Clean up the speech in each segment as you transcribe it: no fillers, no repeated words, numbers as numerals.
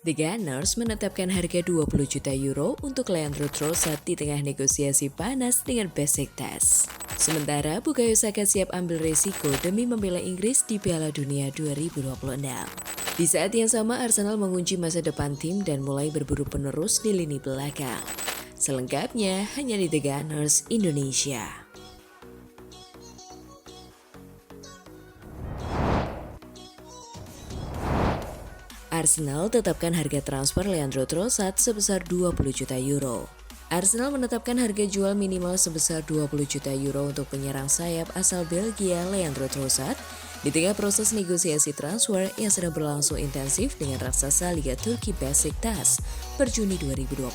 The Gunners menetapkan harga 20 juta euro untuk Leandro Trossard di tengah negosiasi panas dengan Besiktas. Sementara Bukayo Saka siap ambil resiko demi membela Inggris di Piala Dunia 2026. Di saat yang sama, Arsenal mengunci masa depan tim dan mulai berburu penerus di lini belakang. Selengkapnya hanya di The Gunners Indonesia. Arsenal tetapkan harga transfer Leandro Trossard sebesar 20 juta euro. Arsenal menetapkan harga jual minimal sebesar 20 juta euro untuk penyerang sayap asal Belgia Leandro Trossard di tengah proses negosiasi transfer yang sedang berlangsung intensif dengan raksasa Liga Turki Besiktas per Juni 2026.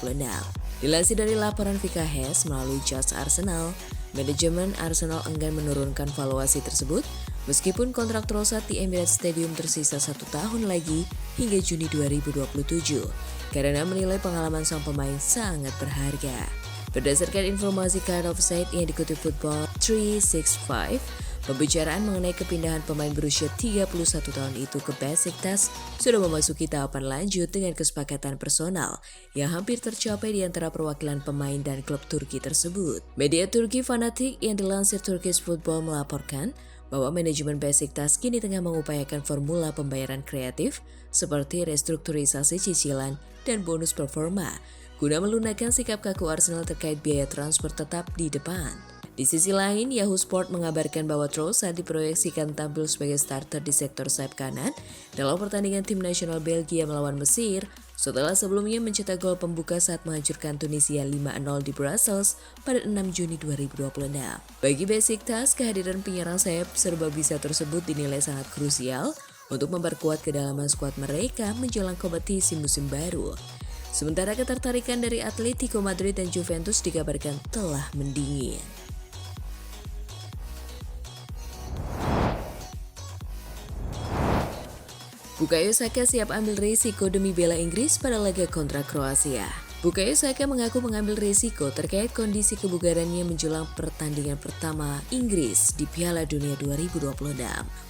Dilansir dari laporan VKHES melalui Just Arsenal, manajemen Arsenal enggan menurunkan valuasi tersebut meskipun kontrak Trossard di Emirates Stadium tersisa 1 tahun lagi hingga Juni 2027 karena menilai pengalaman sang pemain sangat berharga. Berdasarkan informasi Card Offside yang dikutip Football 365, pembicaraan mengenai kepindahan pemain berusia 31 tahun itu ke Besiktas sudah memasuki tahapan lanjut dengan kesepakatan personal yang hampir tercapai di antara perwakilan pemain dan klub Turki tersebut. Media Turki fanatik yang dilansir Turkish Football melaporkan bahwa manajemen Besiktas kini tengah mengupayakan formula pembayaran kreatif seperti restrukturisasi cicilan dan bonus performa guna melunakkan sikap kaku Arsenal terkait biaya transfer tetap di depan. Di sisi lain, Yahoo Sport mengabarkan bahwa Trossard diproyeksikan tampil sebagai starter di sektor sayap kanan dalam pertandingan tim nasional Belgia melawan Mesir setelah sebelumnya mencetak gol pembuka saat menghancurkan Tunisia 5-0 di Brussels pada 6 Juni 2026. Bagi Besiktas, kehadiran penyerang sayap serba bisa tersebut dinilai sangat krusial untuk memperkuat kedalaman skuad mereka menjelang kompetisi musim baru. Sementara ketertarikan dari Atletico Madrid dan Juventus dikabarkan telah mendingin. Bukayo Saka siap ambil risiko demi bela Inggris pada laga kontra Kroasia. Bukayo Saka mengaku mengambil risiko terkait kondisi kebugarannya menjelang pertandingan pertama Inggris di Piala Dunia 2026.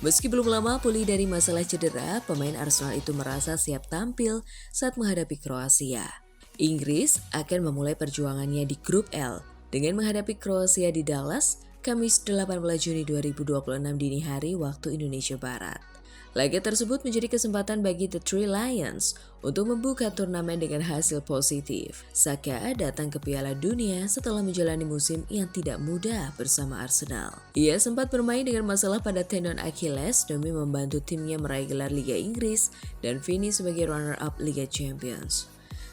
Meski belum lama pulih dari masalah cedera, pemain Arsenal itu merasa siap tampil saat menghadapi Kroasia. Inggris akan memulai perjuangannya di grup L dengan menghadapi Kroasia di Dallas, Kamis 18 Juni 2026 dini hari waktu Indonesia Barat. Laga tersebut menjadi kesempatan bagi The Three Lions untuk membuka turnamen dengan hasil positif. Saka datang ke Piala Dunia setelah menjalani musim yang tidak mudah bersama Arsenal. Ia sempat bermain dengan masalah pada tendon Achilles demi membantu timnya meraih gelar Liga Inggris dan finish sebagai runner-up Liga Champions.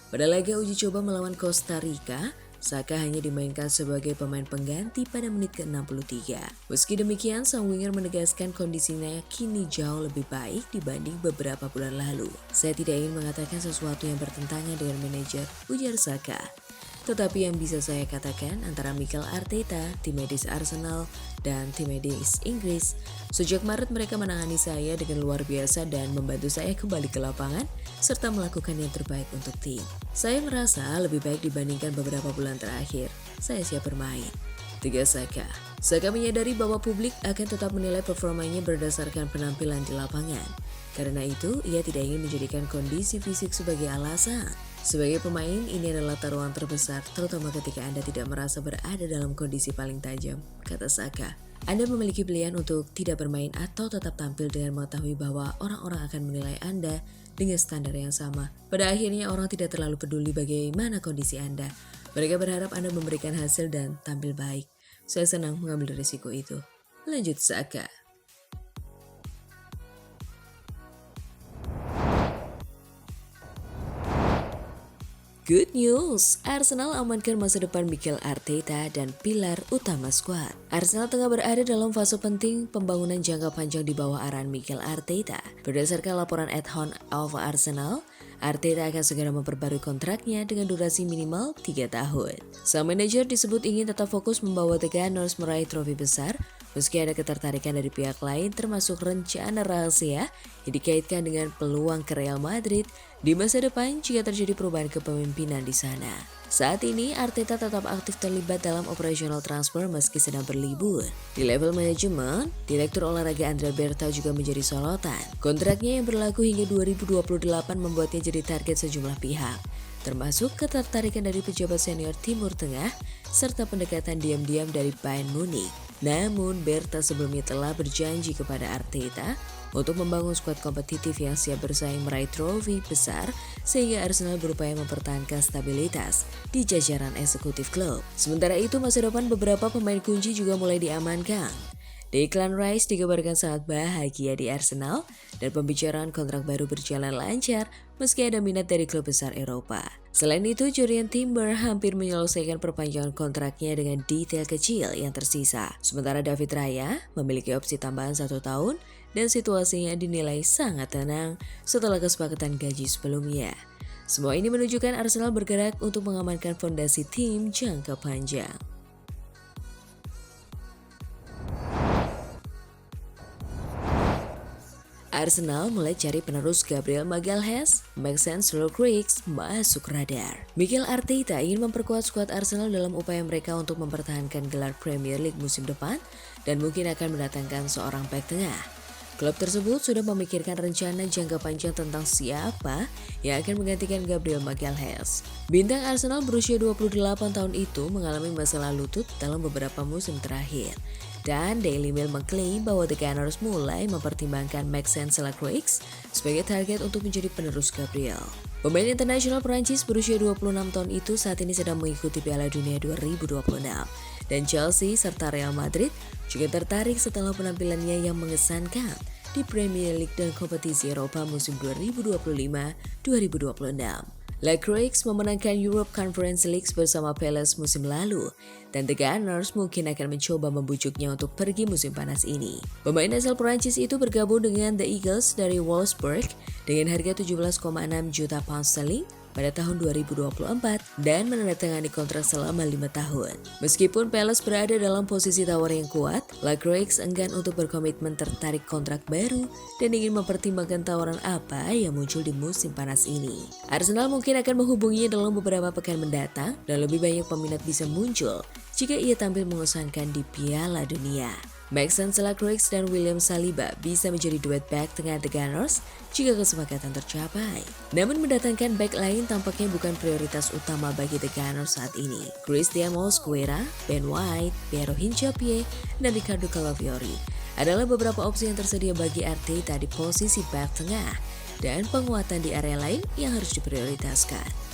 Pada laga uji coba melawan Costa Rica, Saka hanya dimainkan sebagai pemain pengganti pada menit ke-63. Meski demikian, sang winger menegaskan kondisinya kini jauh lebih baik dibanding beberapa bulan lalu. Saya tidak ingin mengatakan sesuatu yang bertentangan dengan manajer, ujar Saka. Tetapi yang bisa saya katakan antara Mikel Arteta, tim medis Arsenal, dan tim medis Inggris, sejak Maret mereka menangani saya dengan luar biasa dan membantu saya kembali ke lapangan, serta melakukan yang terbaik untuk tim. Saya merasa lebih baik dibandingkan beberapa bulan terakhir. Saya siap bermain, tegas Saka. Saka menyadari bahwa publik akan tetap menilai performanya berdasarkan penampilan di lapangan. Karena itu, ia tidak ingin menjadikan kondisi fisik sebagai alasan. Sebagai pemain, ini adalah taruhan terbesar, terutama ketika Anda tidak merasa berada dalam kondisi paling tajam, kata Saka. Anda memiliki pilihan untuk tidak bermain atau tetap tampil dengan mengetahui bahwa orang-orang akan menilai Anda dengan standar yang sama. Pada akhirnya, orang tidak terlalu peduli bagaimana kondisi Anda. Mereka berharap Anda memberikan hasil dan tampil baik. Saya senang mengambil risiko itu. Lanjut Saka. Good news, Arsenal amankan masa depan Mikel Arteta dan pilar utama skuad. Arsenal tengah berada dalam fase penting pembangunan jangka panjang di bawah arahan Mikel Arteta. Berdasarkan laporan At Home of Arsenal, Arteta akan segera memperbarui kontraknya dengan durasi minimal 3 tahun. Sang manajer disebut ingin tetap fokus membawa The Gunners meraih trofi besar, Meski ada ketertarikan dari pihak lain termasuk rencana rahasia yang dikaitkan dengan peluang ke Real Madrid di masa depan jika terjadi perubahan kepemimpinan di sana. Saat ini Arteta tetap aktif terlibat dalam operasional transfer meski sedang berlibur. Di level manajemen, Direktur Olahraga Andrea Berta juga menjadi sorotan. Kontraknya yang berlaku hingga 2028 membuatnya jadi target sejumlah pihak, termasuk ketertarikan dari pejabat senior Timur Tengah serta pendekatan diam-diam dari Bayern Munich. Namun Berta sebelumnya telah berjanji kepada Arteta untuk membangun skuad kompetitif yang siap bersaing meraih trofi besar sehingga Arsenal berupaya mempertahankan stabilitas di jajaran eksekutif klub. Sementara itu masa depan beberapa pemain kunci juga mulai diamankan. Declan Rice dikabarkan sangat bahagia di Arsenal dan pembicaraan kontrak baru berjalan lancar meski ada minat dari klub besar Eropa. Selain itu, Jurrien Timber hampir menyelesaikan perpanjangan kontraknya dengan detail kecil yang tersisa. Sementara David Raya memiliki opsi tambahan 1 tahun dan situasinya dinilai sangat tenang setelah kesepakatan gaji sebelumnya. Semua ini menunjukkan Arsenal bergerak untuk mengamankan fondasi tim jangka panjang. Arsenal mulai cari penerus Gabriel Magalhaes, Maxence Lukriks masuk radar. Mikel Arteta ingin memperkuat skuad Arsenal dalam upaya mereka untuk mempertahankan gelar Premier League musim depan dan mungkin akan mendatangkan seorang bek tengah. Klub tersebut sudah memikirkan rencana jangka panjang tentang siapa yang akan menggantikan Gabriel Magalhaes. Bintang Arsenal berusia 28 tahun itu mengalami masalah lutut dalam beberapa musim terakhir. Dan Daily Mail mengklaim bahwa The Gunners mulai mempertimbangkan Maxence Lukriks sebagai target untuk menjadi penerus Gabriel. Pemain internasional Perancis berusia 26 tahun itu saat ini sedang mengikuti Piala Dunia 2026. Dan Chelsea serta Real Madrid juga tertarik setelah penampilannya yang mengesankan di Premier League dan kompetisi Eropa musim 2025-2026. Lukriks memenangkan Europe Conference League bersama Palace musim lalu, dan The Gunners mungkin akan mencoba membujuknya untuk pergi musim panas ini. Pemain asal Perancis itu bergabung dengan The Eagles dari Wolfsburg dengan harga 17,6 juta pound sterling pada tahun 2024 dan menandatangani kontrak selama 5 tahun. Meskipun Palace berada dalam posisi tawar yang kuat, Lukriks enggan untuk berkomitmen tertarik kontrak baru dan ingin mempertimbangkan tawaran apa yang muncul di musim panas ini. Arsenal mungkin akan menghubunginya dalam beberapa pekan mendatang dan lebih banyak peminat bisa muncul jika ia tampil mengesankan di Piala Dunia. Maxence Lukriks dan William Saliba bisa menjadi duet back tengah The Gunners jika kesepakatan tercapai. Namun mendatangkan back lain tampaknya bukan prioritas utama bagi The Gunners saat ini. Christian Mosquera, Ben White, Piero Hincapié, dan Ricardo Calafiori adalah beberapa opsi yang tersedia bagi Arteta di posisi back tengah dan penguatan di area lain yang harus diprioritaskan.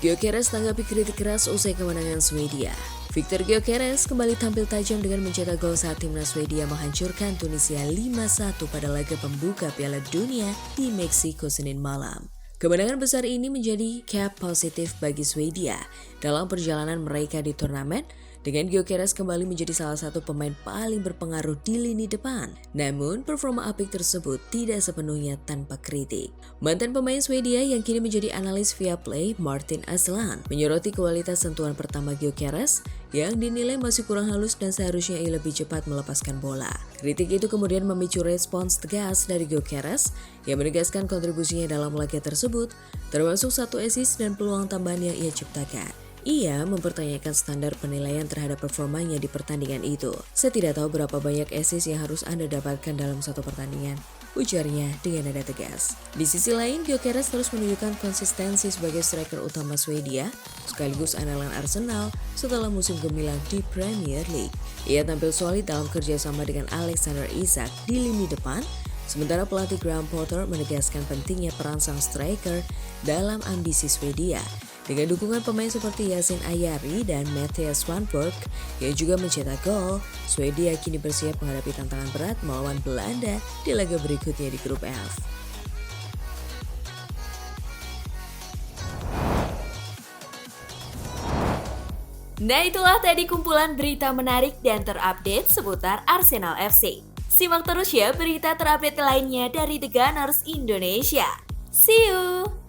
Gyökeres tanggapi kritik keras usai kemenangan Swedia. Victor Gyökeres kembali tampil tajam dengan mencetak gol saat timnas Swedia menghancurkan Tunisia 5-1 pada laga pembuka Piala Dunia di Meksiko Senin malam. Kemenangan besar ini menjadi cap positif bagi Swedia dalam perjalanan mereka di turnamen, dengan Gyökeres kembali menjadi salah satu pemain paling berpengaruh di lini depan. Namun, performa apik tersebut tidak sepenuhnya tanpa kritik. Mantan pemain Swedia yang kini menjadi analis Viaplay, Martin Aslan, menyoroti kualitas sentuhan pertama Gyökeres yang dinilai masih kurang halus dan seharusnya ia lebih cepat melepaskan bola. Kritik itu kemudian memicu respons tegas dari Gyökeres yang menegaskan kontribusinya dalam laga tersebut, termasuk 1 assist dan peluang tambahan yang ia ciptakan. Ia mempertanyakan standar penilaian terhadap performanya di pertandingan itu. Saya tidak tahu berapa banyak assist yang harus Anda dapatkan dalam satu pertandingan, ujarnya dengan nada tegas. Di sisi lain, Gyökeres terus menunjukkan konsistensi sebagai striker utama Swedia, sekaligus andalan Arsenal setelah musim gemilang di Premier League. Ia tampil solid dalam kerjasama dengan Alexander Isak di lini depan, sementara pelatih Graham Potter menegaskan pentingnya peran sang striker dalam ambisi Swedia. Dengan dukungan pemain seperti Yasin Ayari dan Mattias Svanberg yang juga mencetak gol, Swedia kini bersiap menghadapi tantangan berat melawan Belanda di laga berikutnya di grup F. Nah, itulah tadi kumpulan berita menarik dan terupdate seputar Arsenal FC. Simak terus ya berita terupdate lainnya dari The Gunners Indonesia. See you!